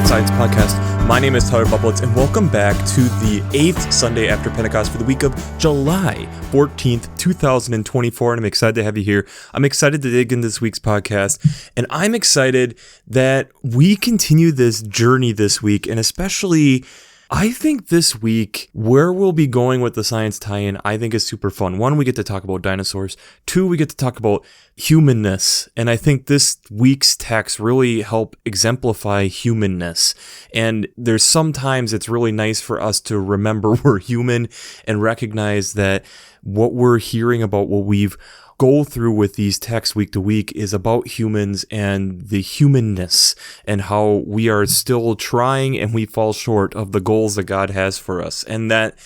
Science Podcast. My name is Tyler Bublitz, and welcome back to the 8th Sunday after Pentecost for the week of July 14th, 2024, and I'm excited to have you here. I'm excited to dig into this week's podcast, and I'm excited that we continue this journey this week, and especially I think this week, where we'll be going with the science tie-in, I think is super fun. One, we get to talk about dinosaurs. Two, we get to talk about humanness. And I think this week's text really help exemplify humanness. And there's sometimes it's really nice for us to remember we're human and recognize that what we're hearing about, what we've go through with these texts week to week is about humans and the humanness and how we are still trying and we fall short of the goals that God has for us. And that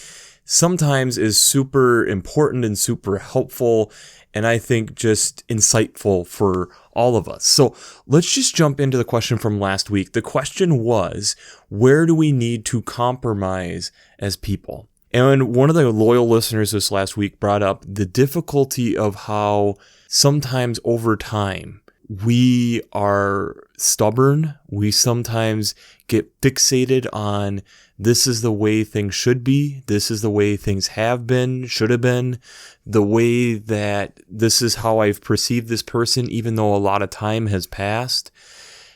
sometimes is super important and super helpful and I think just insightful for all of us. So let's just jump into the question from last week. The question was, where do we need to compromise as people? And one of the loyal listeners this last week brought up the difficulty of how sometimes over time we are stubborn. We sometimes get fixated on this is the way things should be. This is the way things have been, should have been. The way that this is how I've perceived this person, even though a lot of time has passed.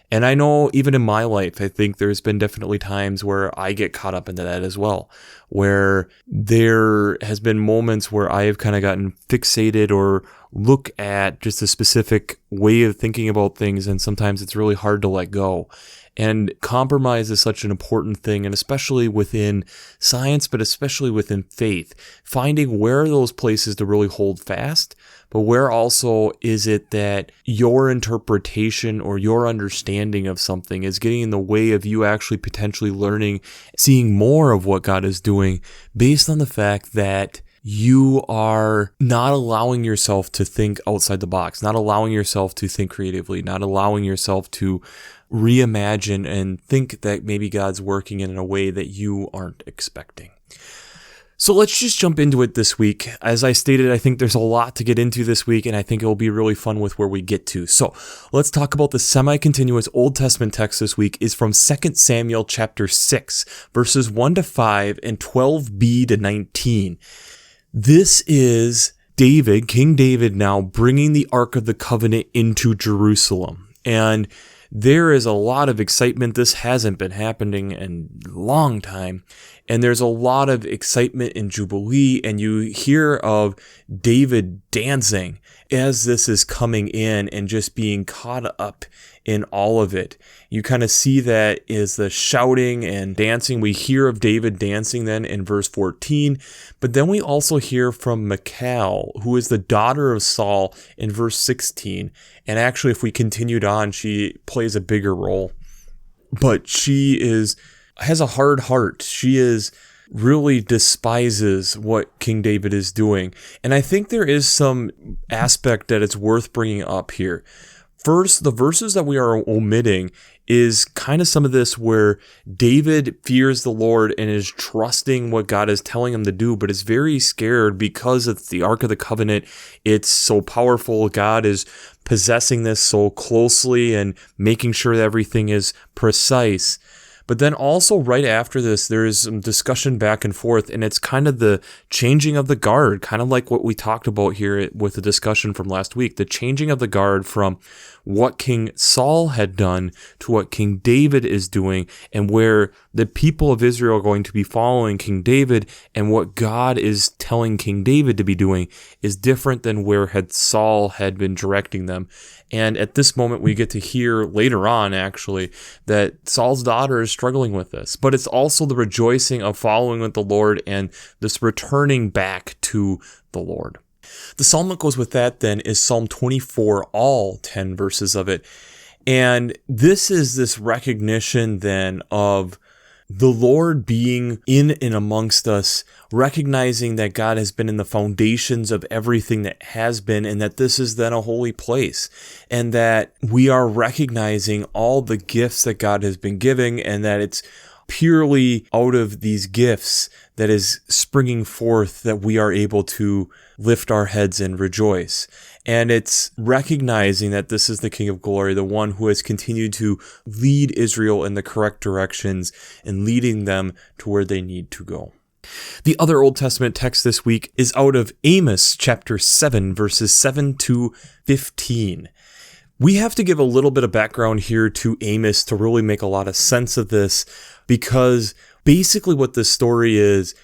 And I know even in my life, I think there's been definitely times where I get caught up into that as well, where there has been moments where I have kind of gotten fixated or look at just a specific way of thinking about things, and sometimes it's really hard to let go. And compromise is such an important thing, and especially within science, but especially within faith, finding where are those places to really hold fast, but where also is it that your interpretation or your understanding of something is getting in the way of you actually potentially learning, seeing more of what God is doing based on the fact that you are not allowing yourself to think outside the box, not allowing yourself to think creatively, not allowing yourself to reimagine and think that maybe God's working in a way that you aren't expecting. So let's just jump into it this week. As I stated, I think there's a lot to get into this week, and I think it will be really fun with where we get to. So let's talk about the semi-continuous Old Testament text this week is from 2 Samuel chapter 6, verses 1 to 5 and 12b to 19. This is David, King David now, bringing the Ark of the Covenant into Jerusalem. And there is a lot of excitement. This hasn't been happening in a long time. And there's a lot of excitement in Jubilee. And you hear of David dancing as this is coming in and just being caught up in all of it. You kind of see that is the shouting and dancing. We hear of David dancing then in verse 14. But then we also hear from Michal, who is the daughter of Saul, in verse 16. And actually, if we continued on, she plays a bigger role. But she has a hard heart. She really despises what King David is doing. And I think there is some aspect that it's worth bringing up here. First, the verses that we are omitting is kind of some of this where David fears the Lord and is trusting what God is telling him to do, but is very scared because it's the Ark of the Covenant. It's so powerful. God is possessing this so closely and making sure that everything is precise. But then also right after this, there is some discussion back and forth, and it's kind of the changing of the guard, kind of like what we talked about here with the discussion from last week, the changing of the guard from what King Saul had done to what King David is doing, and where the people of Israel are going to be following King David, and what God is telling King David to be doing is different than where Saul had been directing them. And at this moment, we get to hear later on, actually, that Saul's daughter is struggling with this. But it's also the rejoicing of following with the Lord and this returning back to the Lord. The psalm that goes with that then is Psalm 24, all 10 verses of it. And this is this recognition then of the Lord being in and amongst us, recognizing that God has been in the foundations of everything that has been, and that this is then a holy place, and that we are recognizing all the gifts that God has been giving, and that it's purely out of these gifts that is springing forth that we are able to lift our heads and rejoice. And it's recognizing that this is the King of Glory, the one who has continued to lead Israel in the correct directions and leading them to where they need to go. The other Old Testament text this week is out of Amos chapter 7, verses 7 to 15. We have to give a little bit of background here to Amos to really make a lot of sense of this, because basically what this story is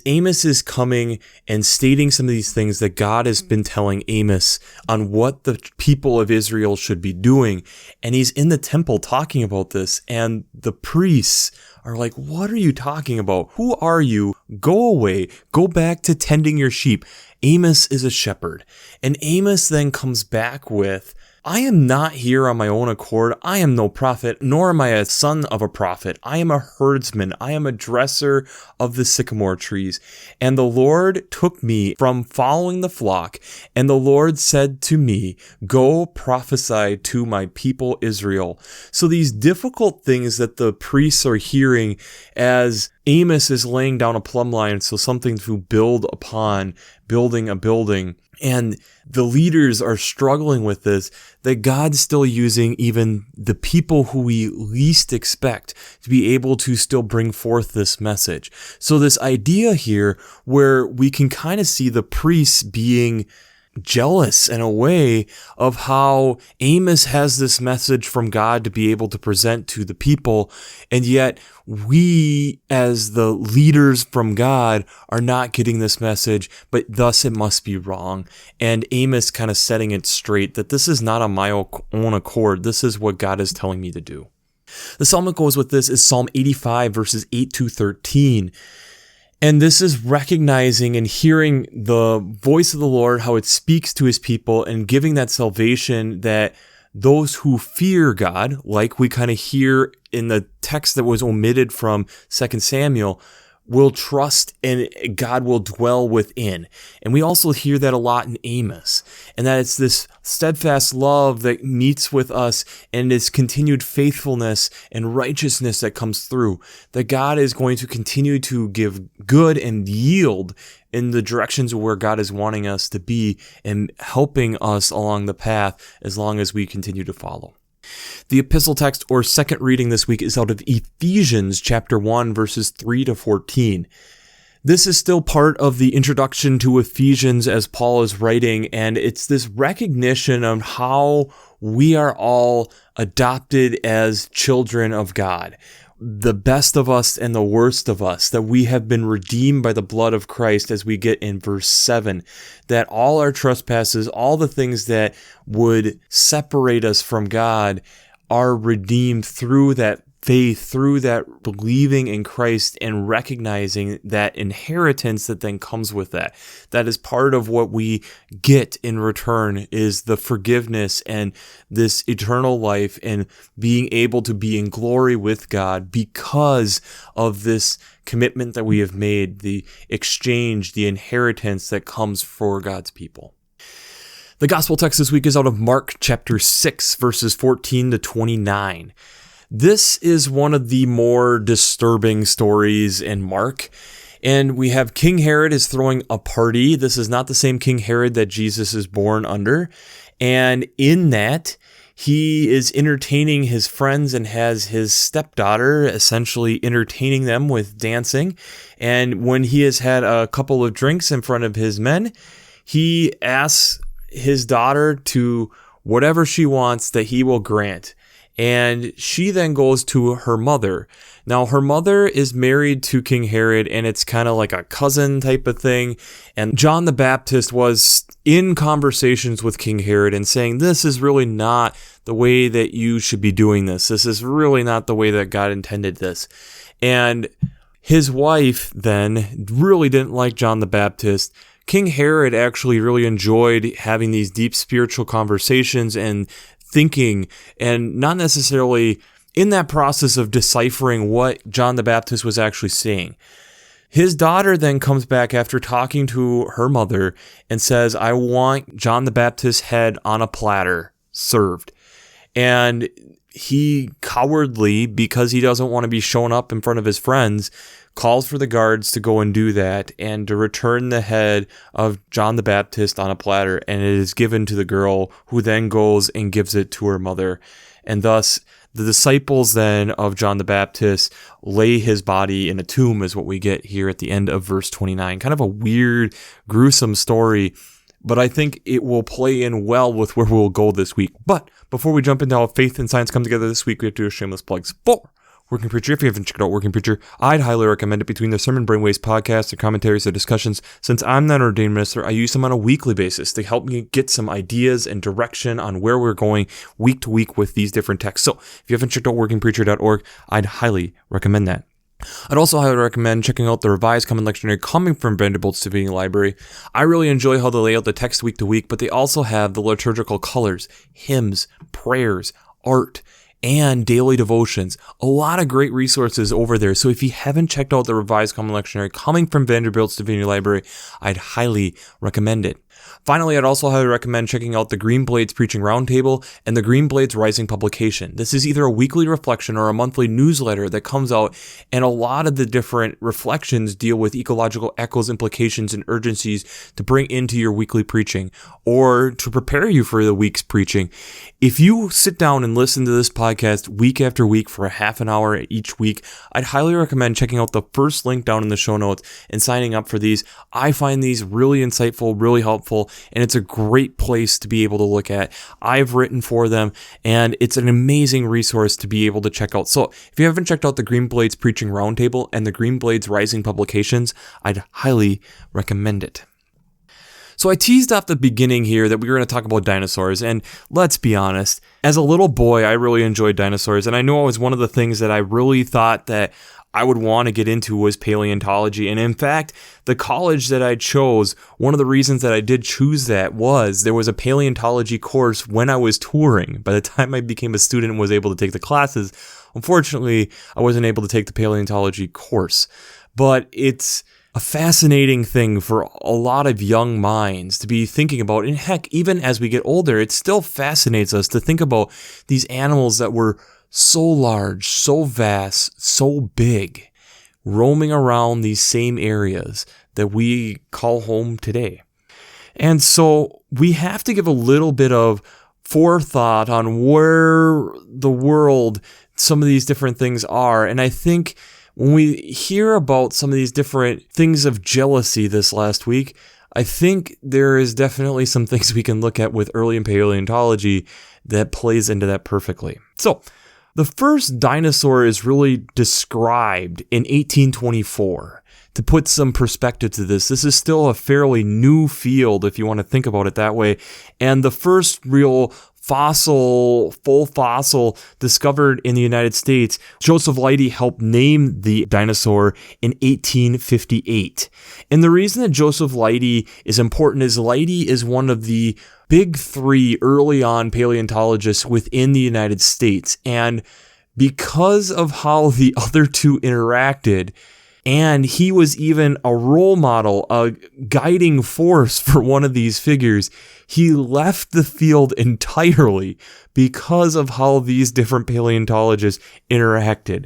Amos is coming and stating some of these things that God has been telling Amos on what the people of Israel should be doing. And he's in the temple talking about this, and the priests are like, what are you talking about? Who are you? Go away. Go back to tending your sheep. Amos is a shepherd. And Amos then comes back with, I am not here on my own accord. I am no prophet, nor am I a son of a prophet. I am a herdsman. I am a dresser of the sycamore trees. And the Lord took me from following the flock, and the Lord said to me, go prophesy to my people Israel. So these difficult things that the priests are hearing as Amos is laying down a plumb line, so something to build upon, building a building. And the leaders are struggling with this, that God's still using even the people who we least expect to be able to still bring forth this message. So this idea here where we can kind of see the priests being jealous in a way of how Amos has this message from God to be able to present to the people, and yet we as the leaders from God are not getting this message, but thus it must be wrong. And Amos kind of setting it straight that this is not on my own accord. This is what God is telling me to do. The psalm that goes with this is Psalm 85 verses 8 to 13. And this is recognizing and hearing the voice of the Lord, how it speaks to his people, and giving that salvation that those who fear God, like we kind of hear in the text that was omitted from 2 Samuel, will trust and God will dwell within. And we also hear that a lot in Amos, and that it's this steadfast love that meets with us and this continued faithfulness and righteousness that comes through, that God is going to continue to give good and yield in the directions where God is wanting us to be and helping us along the path as long as we continue to follow. The epistle text or second reading this week is out of Ephesians chapter 1 verses 3 to 14. This is still part of the introduction to Ephesians as Paul is writing, and it's this recognition of how we are all adopted as children of God. The best of us and the worst of us, that we have been redeemed by the blood of Christ, as we get in verse 7, that all our trespasses, all the things that would separate us from God are redeemed through that faith, through that believing in Christ and recognizing that inheritance that then comes with that. That is part of what we get in return, is the forgiveness and this eternal life and being able to be in glory with God because of this commitment that we have made, the exchange, the inheritance that comes for God's people. The gospel text this week is out of Mark chapter 6, verses 14 to 29. This is one of the more disturbing stories in Mark, and we have King Herod is throwing a party. This is not the same King Herod that Jesus is born under, and in that, he is entertaining his friends and has his stepdaughter essentially entertaining them with dancing, and when he has had a couple of drinks in front of his men, he asks his daughter to whatever she wants that he will grant. And she then goes to her mother. Now, her mother is married to King Herod, and it's kind of like a cousin type of thing. And John the Baptist was in conversations with King Herod and saying, this is really not the way that you should be doing this. This is really not the way that God intended this. And his wife then really didn't like John the Baptist. King Herod actually really enjoyed having these deep spiritual conversations and thinking, and not necessarily in that process of deciphering what John the Baptist was actually saying. His daughter then comes back after talking to her mother and says, I want John the Baptist's head on a platter served. And he cowardly, because he doesn't want to be shown up in front of his friends, calls for the guards to go and do that and to return the head of John the Baptist on a platter, and it is given to the girl, who then goes and gives it to her mother. And thus the disciples then of John the Baptist lay his body in a tomb, is what we get here at the end of verse 29. Kind of a weird, gruesome story, but I think it will play in well with where we'll go this week. But before we jump into how faith and science come together this week, we have to do shameless plugs for Working Preacher. If you haven't checked out Working Preacher, I'd highly recommend it. Between the Sermon Brainwaves podcast, the commentaries, the discussions, since I'm not an ordained minister, I use them on a weekly basis to help me get some ideas and direction on where we're going week to week with these different texts. So if you haven't checked out workingpreacher.org, I'd highly recommend that. I'd also highly recommend checking out the Revised Common Lectionary coming from Vanderbilt's Divinity Library. I really enjoy how they lay out the text week to week, but they also have the liturgical colors, hymns, prayers, art, and daily devotions. A lot of great resources over there. So if you haven't checked out the Revised Common Lectionary coming from Vanderbilt's Divinity Library, I'd highly recommend it. Finally, I'd also highly recommend checking out the Green Blades Preaching Roundtable and the Green Blades Rising publication. This is either a weekly reflection or a monthly newsletter that comes out, and a lot of the different reflections deal with ecological echoes, implications, and urgencies to bring into your weekly preaching or to prepare you for the week's preaching. If you sit down and listen to this podcast week after week for a half an hour each week, I'd highly recommend checking out the first link down in the show notes and signing up for these. I find these really insightful, really helpful, and it's a great place to be able to look at. I've written for them, and it's an amazing resource to be able to check out. So if you haven't checked out the Green Blades Preaching Roundtable and the Green Blades Rising publications, I'd highly recommend it. So I teased off the beginning here that we were going to talk about dinosaurs, and let's be honest, as a little boy, I really enjoyed dinosaurs, and I know it was one of the things that I really thought that I would want to get into was paleontology. And in fact, the college that I chose, one of the reasons that I did choose that was there was a paleontology course when I was touring. By the time I became a student and was able to take the classes, unfortunately, I wasn't able to take the paleontology course. But it's a fascinating thing for a lot of young minds to be thinking about. And heck, even as we get older, it still fascinates us to think about these animals that were so large, so vast, so big, roaming around these same areas that we call home today. And so we have to give a little bit of forethought on where the world, some of these different things are. And I think when we hear about some of these different things of jealousy this last week, I think there is definitely some things we can look at with early paleontology that plays into that perfectly. So the first dinosaur is really described in 1824. To put some perspective to this is still a fairly new field if you want to think about it that way. And the first real full fossil discovered in the United States, Joseph Leidy helped name the dinosaur in 1858. And the reason that Joseph Leidy is important is Leidy is one of the big three early on paleontologists within the United States. And because of how the other two interacted, and he was even a role model, a guiding force for one of these figures, he left the field entirely because of how these different paleontologists interacted.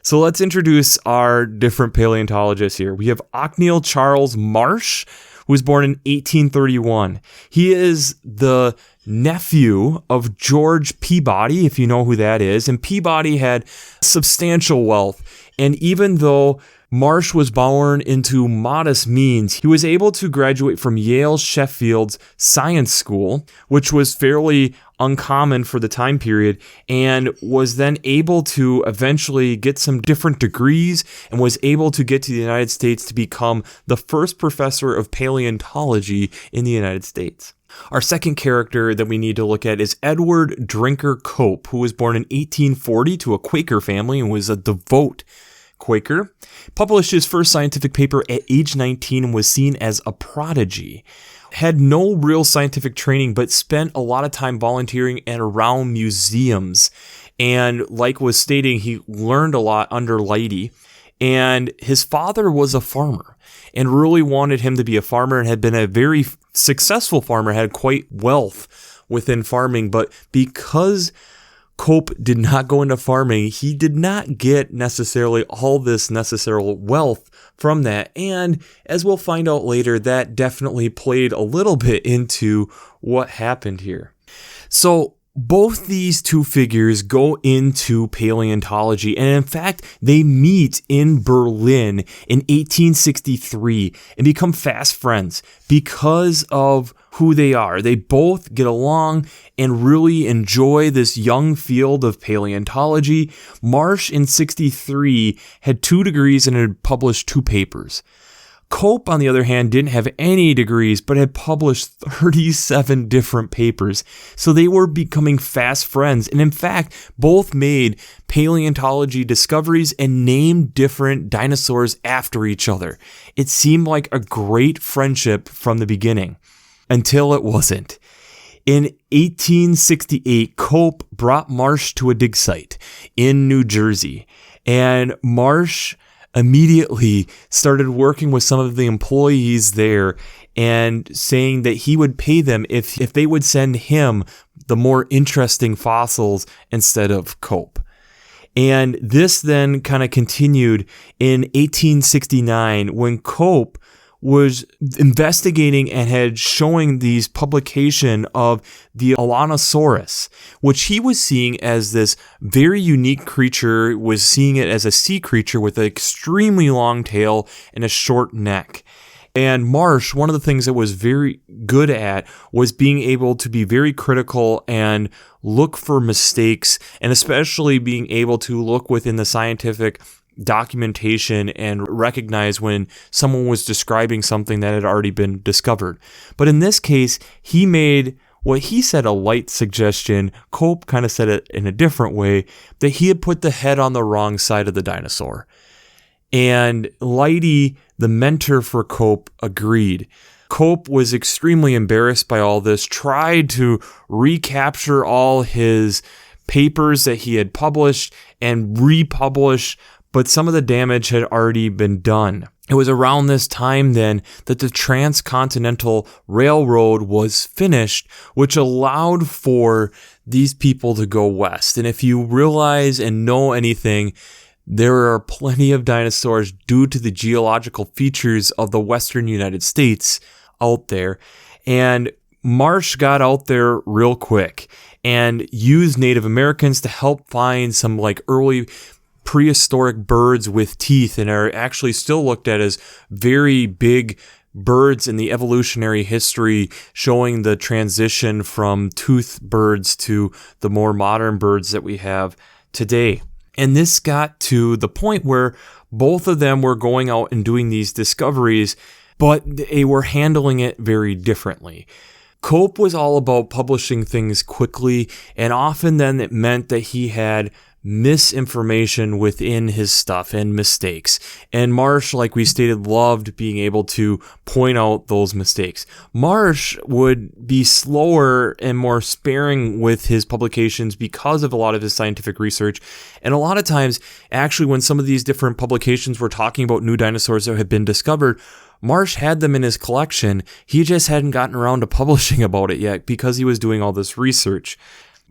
So let's introduce our different paleontologists here. We have Othniel Charles Marsh, who was born in 1831. He is the nephew of George Peabody, if you know who that is. And Peabody had substantial wealth. And even though Marsh was born into modest means, he was able to graduate from Yale Sheffield's Science School, which was fairly uncommon for the time period, and was then able to eventually get some different degrees and was able to get to the United States to become the first professor of paleontology in the United States. Our second character that we need to look at is Edward Drinker Cope, who was born in 1840 to a Quaker family and was a devout Quaker. Published his first scientific paper at age 19 and was seen as a prodigy. Had no real scientific training, but spent a lot of time volunteering and around museums. And like was stating, he learned a lot under Leidy. And his father was a farmer and really wanted him to be a farmer and had been a very successful farmer, had quite wealth within farming. But because Cope did not go into farming. He did not get necessarily all this necessary wealth from that. And as we'll find out later, that definitely played a little bit into what happened here. So both these two figures go into paleontology, and in fact, they meet in Berlin in 1863 and become fast friends because of who they are. They both get along and really enjoy this young field of paleontology. Marsh in 63 had 2 degrees and had published 2 papers. Cope, on the other hand, didn't have any degrees, but had published 37 different papers. So they were becoming fast friends. And in fact, both made paleontology discoveries and named different dinosaurs after each other. It seemed like a great friendship from the beginning, until it wasn't. In 1868, Cope brought Marsh to a dig site in New Jersey, and Marsh immediately started working with some of the employees there and saying that he would pay them if they would send him the more interesting fossils instead of Cope. And this then kind of continued in 1869 when Cope was investigating and had showing these publication of the Allosaurus, which he was seeing as this very unique creature, was seeing it as a sea creature with an extremely long tail and a short neck. And Marsh, one of the things that was very good at was being able to be very critical and look for mistakes, and especially being able to look within the scientific documentation and recognize when someone was describing something that had already been discovered. But in this case, he made what he said a light suggestion. Cope kind of said it in a different way, that he had put the head on the wrong side of the dinosaur. And Leidy, the mentor for Cope, agreed. Cope was extremely embarrassed by all this, tried to recapture all his papers that he had published and republish, but some of the damage had already been done. It was around this time then that the Transcontinental Railroad was finished, which allowed for these people to go west. And if you realize and know anything, there are plenty of dinosaurs due to the geological features of the western United States out there. And Marsh got out there real quick and used Native Americans to help find some early prehistoric birds with teeth, and are actually still looked at as very big birds in the evolutionary history, showing the transition from toothed birds to the more modern birds that we have today. And this got to the point where both of them were going out and doing these discoveries, but they were handling it very differently. Cope was all about publishing things quickly, and often then it meant that he had misinformation within his stuff and mistakes. And Marsh, like we stated, loved being able to point out those mistakes. Marsh would be slower and more sparing with his publications because of a lot of his scientific research. And a lot of times, actually, when some of these different publications were talking about new dinosaurs that had been discovered, Marsh had them in his collection. He just hadn't gotten around to publishing about it yet because he was doing all this research.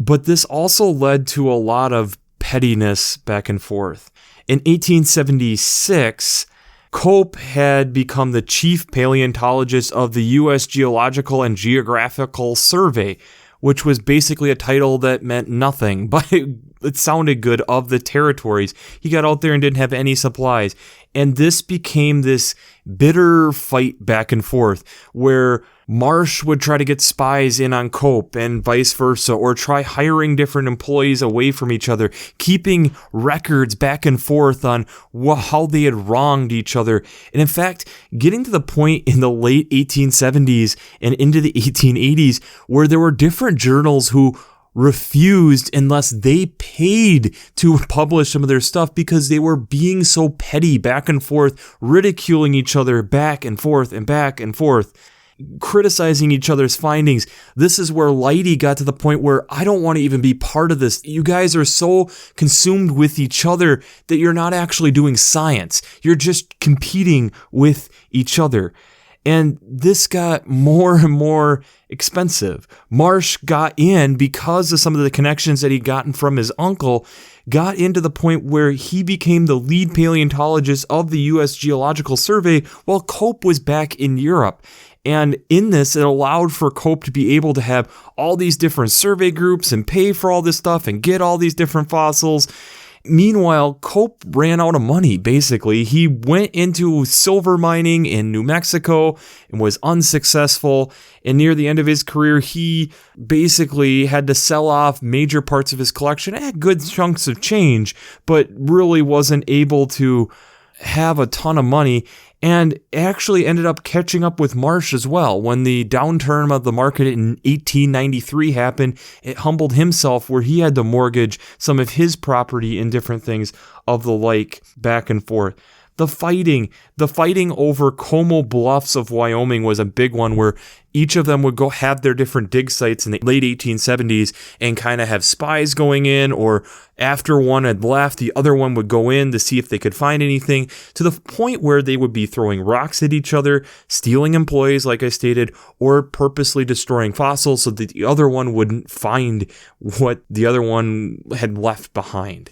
But this also led to a lot of pettiness back and forth. In 1876, Cope had become the chief paleontologist of the U.S. Geological and Geographical Survey, which was basically a title that meant nothing, but it sounded good, of the territories. He got out there and didn't have any supplies. And this became this bitter fight back and forth where Marsh would try to get spies in on Cope and vice versa, or try hiring different employees away from each other, keeping records back and forth on how they had wronged each other. And in fact, getting to the point in the late 1870s and into the 1880s where there were different journals who refused unless they paid to publish some of their stuff because they were being so petty back and forth, ridiculing each other back and forth and back and forth, criticizing each other's findings. This is where Leidy got to the point where I don't want to even be part of this. You guys are so consumed with each other that you're not actually doing science. You're just competing with each other. And this got more and more expensive. Marsh got in because of some of the connections that he'd gotten from his uncle, got into the point where he became the lead paleontologist of the U.S. Geological Survey while Cope was back in Europe. And in this, it allowed for Cope to be able to have all these different survey groups and pay for all this stuff and get all these different fossils. Meanwhile, Cope ran out of money, basically. He went into silver mining in New Mexico and was unsuccessful. And near the end of his career, he basically had to sell off major parts of his collection at good chunks of change, but really wasn't able to have a ton of money, and actually ended up catching up with Marsh as well. When the downturn of the market in 1893 happened, it humbled himself where he had to mortgage some of his property and different things of the like back and forth. The fighting over Como Bluffs of Wyoming was a big one, where each of them would go have their different dig sites in the late 1870s and kind of have spies going in, or after one had left, the other one would go in to see if they could find anything, to the point where they would be throwing rocks at each other, stealing employees, like I stated, or purposely destroying fossils so that the other one wouldn't find what the other one had left behind.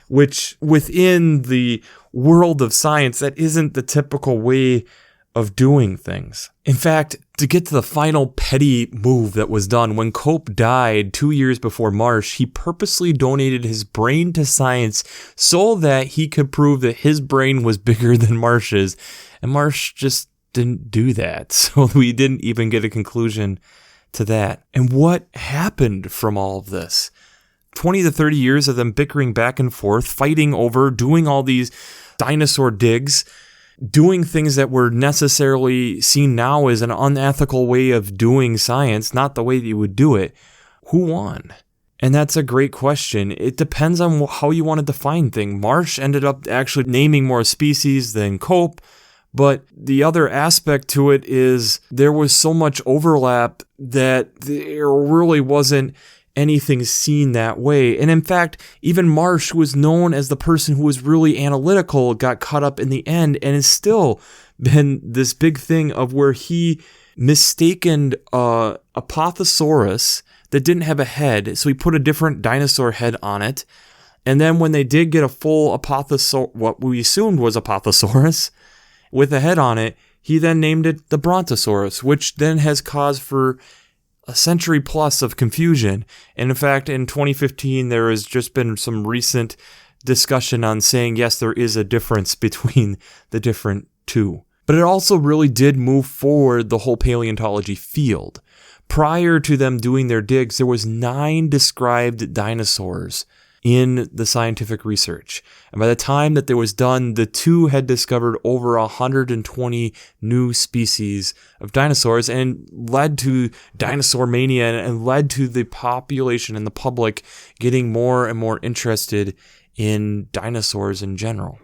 Which, within the world of science, that isn't the typical way of doing things. In fact, to get to the final petty move that was done, when Cope died 2 years before Marsh, he purposely donated his brain to science so that he could prove that his brain was bigger than Marsh's. And Marsh just didn't do that, so we didn't even get a conclusion to that. And what happened from all of this? 20 to 30 years of them bickering back and forth, fighting over, doing all these dinosaur digs, doing things that were necessarily seen now as an unethical way of doing science, not the way that you would do it. Who won? And that's a great question. It depends on how you want to define things. Marsh ended up actually naming more species than Cope, but the other aspect to it is there was so much overlap that there really wasn't anything seen that way. And in fact, even Marsh, who was known as the person who was really analytical, got caught up in the end, and has still been this big thing of where he mistaken a Apathosaurus that didn't have a head, so he put a different dinosaur head on it. And then when they did get a full what we assumed was Apathosaurus with a head on it, he then named it the Brontosaurus, which then has caused for a century plus of confusion. And in fact, in 2015, there has just been some recent discussion on saying, yes, there is a difference between the different two. But it also really did move forward the whole paleontology field. Prior to them doing their digs, there was 9 described dinosaurs in the scientific research. And by the time that there was done, the 2 had discovered over 120 new species of dinosaurs, and led to dinosaur mania and led to the population and the public getting more and more interested in dinosaurs in general.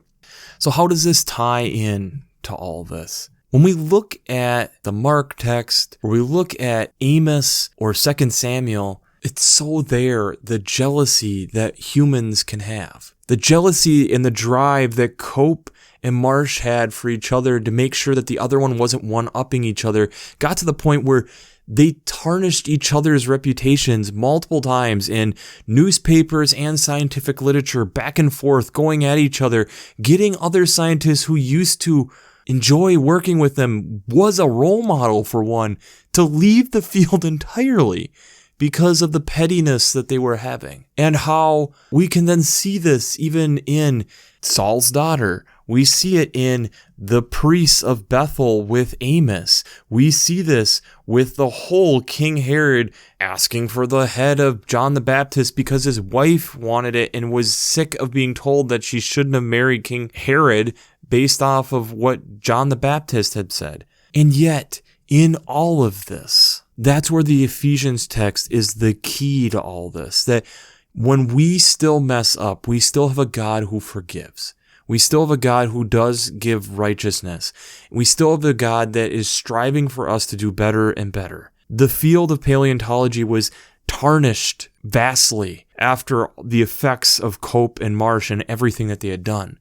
So how does this tie in to all this? When we look at the Mark text, or we look at Amos or 2 Samuel, it's so there, the jealousy that humans can have. The jealousy and the drive that Cope and Marsh had for each other to make sure that the other one wasn't one-upping each other got to the point where they tarnished each other's reputations multiple times in newspapers and scientific literature, back and forth, going at each other, getting other scientists who used to enjoy working with them, was a role model for one, to leave the field entirely because of the pettiness that they were having. And how we can then see this even in Saul's daughter. We see it in the priests of Bethel with Amos. We see this with the whole King Herod asking for the head of John the Baptist because his wife wanted it and was sick of being told that she shouldn't have married King Herod based off of what John the Baptist had said. And yet, in all of this, that's where the Ephesians text is the key to all this. That when we still mess up, we still have a God who forgives. We still have a God who does give righteousness. We still have a God that is striving for us to do better and better. The field of paleontology was tarnished vastly after the effects of Cope and Marsh and everything that they had done.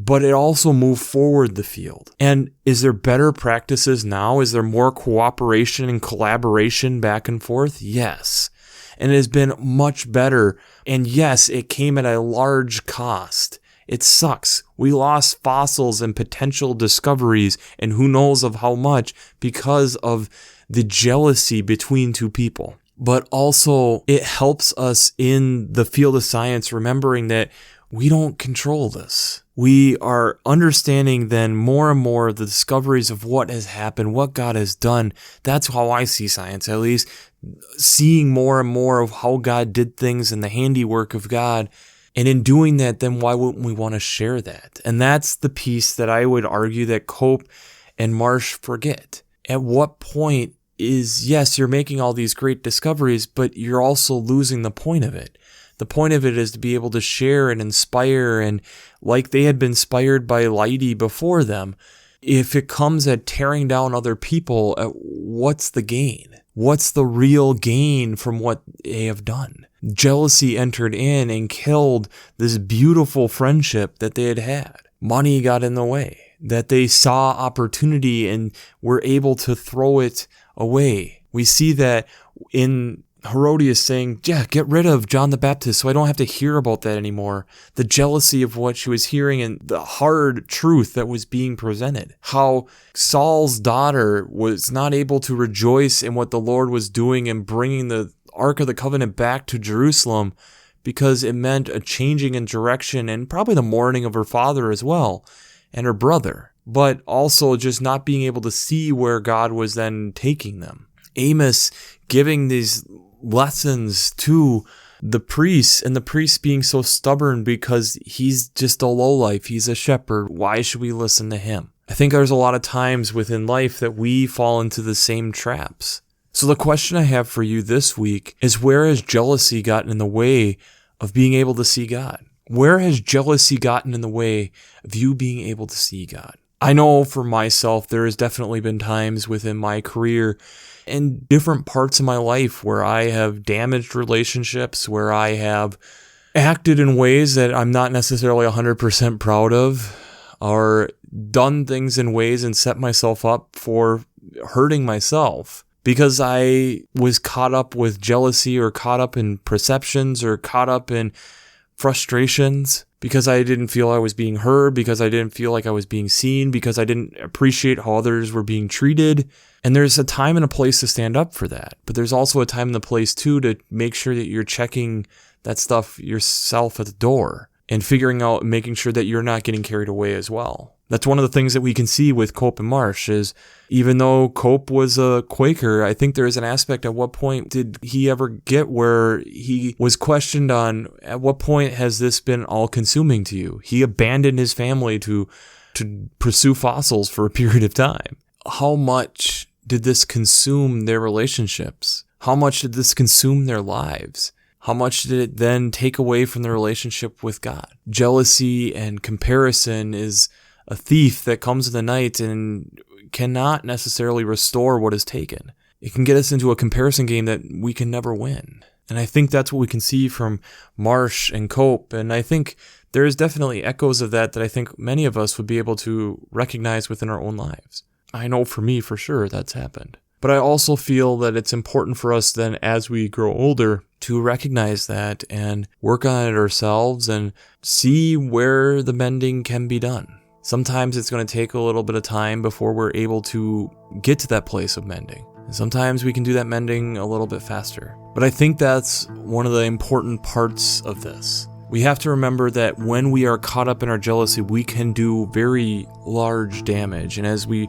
but it also moved forward the field. And is there better practices now? Is there more cooperation and collaboration back and forth? Yes. And it has been much better. And yes, it came at a large cost. It sucks. We lost fossils and potential discoveries and who knows of how much because of the jealousy between two people. But also it helps us in the field of science, remembering that we don't control this. We are understanding then more and more of the discoveries of what has happened, what God has done. That's how I see science, at least, seeing more and more of how God did things and the handiwork of God. And in doing that, then why wouldn't we want to share that? And that's the piece that I would argue that Cope and Marsh forget. At what point is, yes, you're making all these great discoveries, but you're also losing the point of it. The point of it is to be able to share and inspire, and like they had been inspired by Leidy before them, if it comes at tearing down other people, what's the gain? What's the real gain from what they have done? Jealousy entered in and killed this beautiful friendship that they had had. Money got in the way, that they saw opportunity and were able to throw it away. We see that in Herodias saying, yeah, get rid of John the Baptist so I don't have to hear about that anymore. The jealousy of what she was hearing and the hard truth that was being presented. How Saul's daughter was not able to rejoice in what the Lord was doing and bringing the Ark of the Covenant back to Jerusalem because it meant a changing in direction and probably the mourning of her father as well and her brother, but also just not being able to see where God was then taking them. Amos giving these lessons to the priests, and the priests being so stubborn because he's just a lowlife, he's a shepherd. Why should we listen to him? I think there's a lot of times within life that we fall into the same traps. So the question I have for you this week is, where has jealousy gotten in the way of being able to see God? Where has jealousy gotten in the way of you being able to see God? I know for myself, there has definitely been times within my career and different parts of my life where I have damaged relationships, where I have acted in ways that I'm not necessarily 100% proud of, or done things in ways and set myself up for hurting myself because I was caught up with jealousy or caught up in perceptions or caught up in frustrations because I didn't feel I was being heard, because I didn't feel like I was being seen, because I didn't appreciate how others were being treated. And there's a time and a place to stand up for that. But there's also a time and a place, too, to make sure that you're checking that stuff yourself at the door and figuring out, making sure that you're not getting carried away as well. That's one of the things that we can see with Cope and Marsh is, even though Cope was a Quaker, I think there is an aspect, at what point did he ever get where he was questioned on, at what point has this been all consuming to you? He abandoned his family to pursue fossils for a period of time. How much did this consume their relationships? How much did this consume their lives? How much did it then take away from their relationship with God? Jealousy and comparison is a thief that comes in the night and cannot necessarily restore what is taken. It can get us into a comparison game that we can never win. And I think that's what we can see from Marsh and Cope. And I think there is definitely echoes of that I think many of us would be able to recognize within our own lives. I know for me, for sure, that's happened. But I also feel that it's important for us then, as we grow older, to recognize that and work on it ourselves and see where the mending can be done. Sometimes it's going to take a little bit of time before we're able to get to that place of mending. And sometimes we can do that mending a little bit faster. But I think that's one of the important parts of this. We have to remember that when we are caught up in our jealousy, we can do very large damage. And as we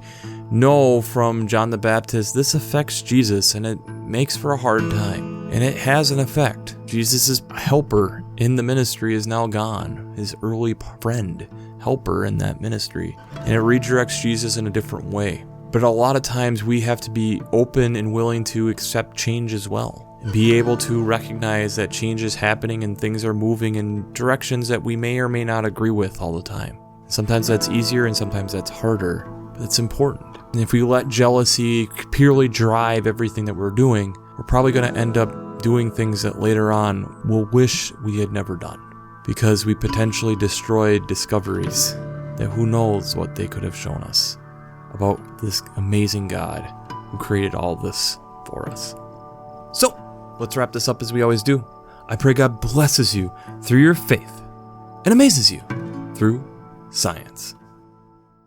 know from John the Baptist, this affects Jesus and it makes for a hard time. And it has an effect. Jesus' helper in the ministry is now gone. His early friend, helper in that ministry. And it redirects Jesus in a different way. But a lot of times we have to be open and willing to accept change as well. And be able to recognize that change is happening and things are moving in directions that we may or may not agree with all the time. Sometimes that's easier and sometimes that's harder, but it's important. And if we let jealousy purely drive everything that we're doing, we're probably going to end up doing things that later on we'll wish we had never done because we potentially destroyed discoveries that who knows what they could have shown us about this amazing God who created all this for us. So, let's wrap this up as we always do. I pray God blesses you through your faith and amazes you through science.